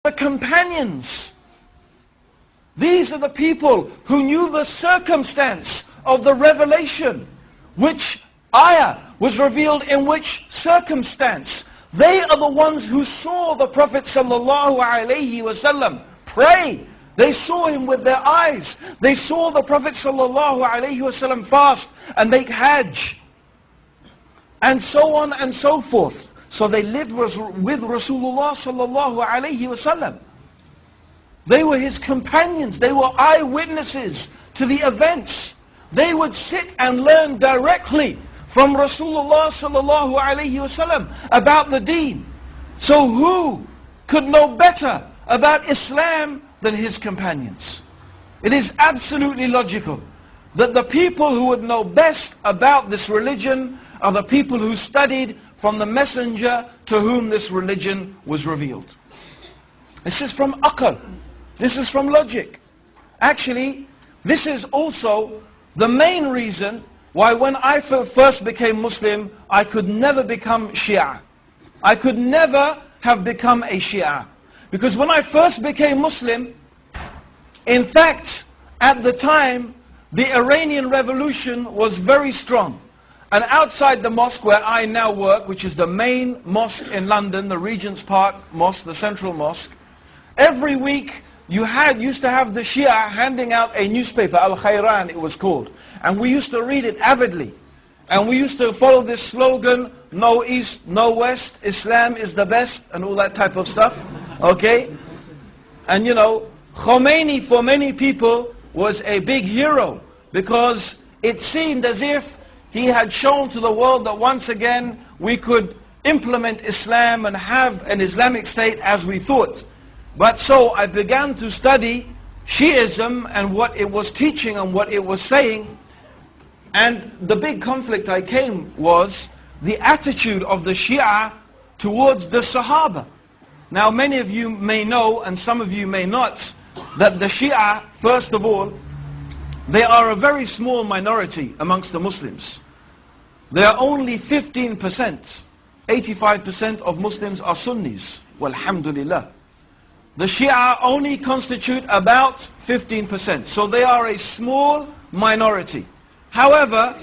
the companions. These are the people who knew the circumstance of the revelation. Which ayah was revealed in which circumstance. They are the ones who saw the Prophet ﷺ pray. They saw him with their eyes. They saw the Prophet ﷺ fast and make hajj. And so on and so forth. So they lived with Rasulullah ﷺ. They were his companions. They were eyewitnesses to the events. They would sit and learn directly from Rasulullah ﷺ about the deen. So who could know better about Islam than his companions? It is absolutely logical that the people who would know best about this religion are the people who studied from the messenger to whom this religion was revealed. This is from aql. This is from logic. Actually, this is also the main reason why when I first became Muslim, I could never become Shia. I could never have become a Shia. Because when I first became Muslim, in fact, at the time, the Iranian Revolution was very strong. And outside the mosque where I now work, which is the main mosque in London, the Regent's Park Mosque, the Central Mosque, every week you used to have the Shia handing out a newspaper, Al-Khayran it was called. And we used to read it avidly. And we used to follow this slogan, no East, no West, Islam is the best, and all that type of stuff. Okay? And you know, Khomeini for many people was a big hero, because it seemed as if he had shown to the world that once again we could implement Islam and have an Islamic state as we thought. But so I began to study Shiism and what it was teaching and what it was saying. And the big conflict I came was the attitude of the Shia towards the Sahaba. Now many of you may know, and some of you may not, that the Shia, first of all, they are a very small minority amongst the Muslims. They are only 15%. 85% of Muslims are Sunnis. Walhamdulillah. The Shia only constitute about 15%. So they are a small minority. However,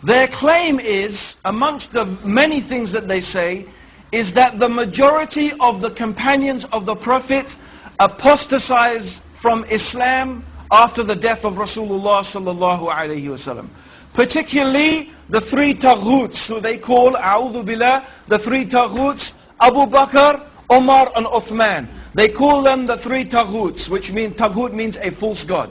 their claim is, amongst the many things that they say, is that the majority of the companions of the Prophet apostatized from Islam after the death of Rasulullah sallallahu alaihi wasallam. Particularly the three taghuts, who they call, a'udhu billah, the three taghuts, Abu Bakr, Umar and Uthman. They call them the three taghuts, which means, taghut means a false god.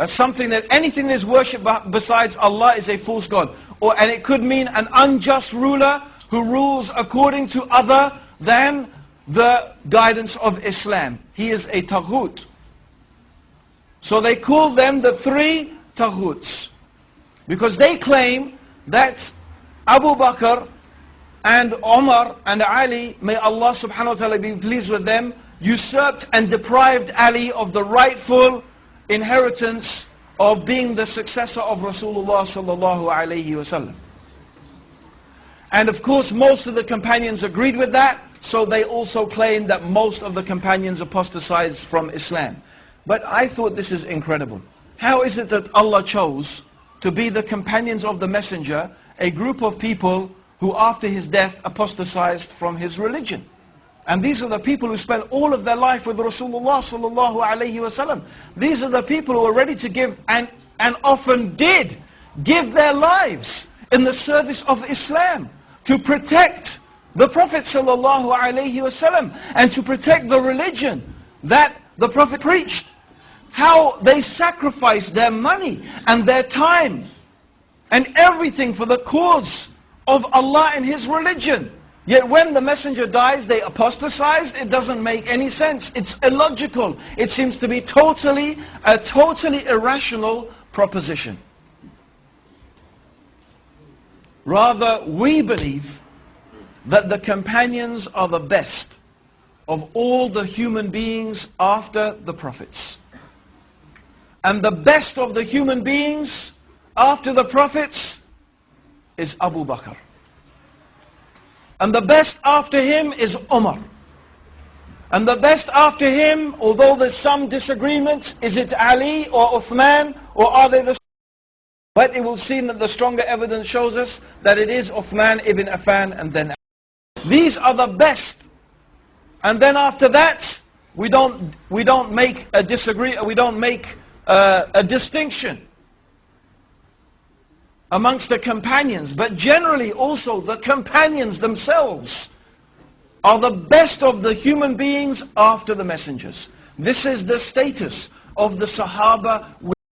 Something that anything that is worshipped besides Allah is a false god. And it could mean an unjust ruler who rules according to other than the guidance of Islam. He is a taghut. So they call them the three taghuts, because they claim that Abu Bakr and Umar and Ali, may Allah subhanahu wa ta'ala be pleased with them, usurped and deprived Ali of the rightful inheritance of being the successor of Rasulullah sallallahu alayhi wasallam. And of course most of the companions agreed with that, so they also claimed that most of the companions apostatized from Islam. But I thought, this is incredible. How is it that Allah chose to be the companions of the messenger, a group of people who after his death apostatized from his religion? And these are the people who spent all of their life with Rasulullah sallallahu alaihi wasallam. These are the people who are ready to give, and often did give their lives in the service of Islam, to protect the Prophet sallallahu alaihi wasallam and to protect the religion that the Prophet preached. How they sacrificed their money and their time and everything for the cause of Allah and His religion. Yet when the messenger dies, they apostatize. It doesn't make any sense. It's illogical. It seems to be a totally irrational proposition. Rather, we believe that the companions are the best of all the human beings after the prophets. And the best of the human beings after the prophets is Abu Bakr. And the best after him is Umar. And the best after him, although there's some disagreement, is it Ali or Uthman, or are they the... But it will seem that the stronger evidence shows us that it is Uthman ibn Affan and then Ali. These are the best. And then after that, we don't make a distinction amongst the companions, but generally also the companions themselves are the best of the human beings after the messengers. This is the status of the Sahaba.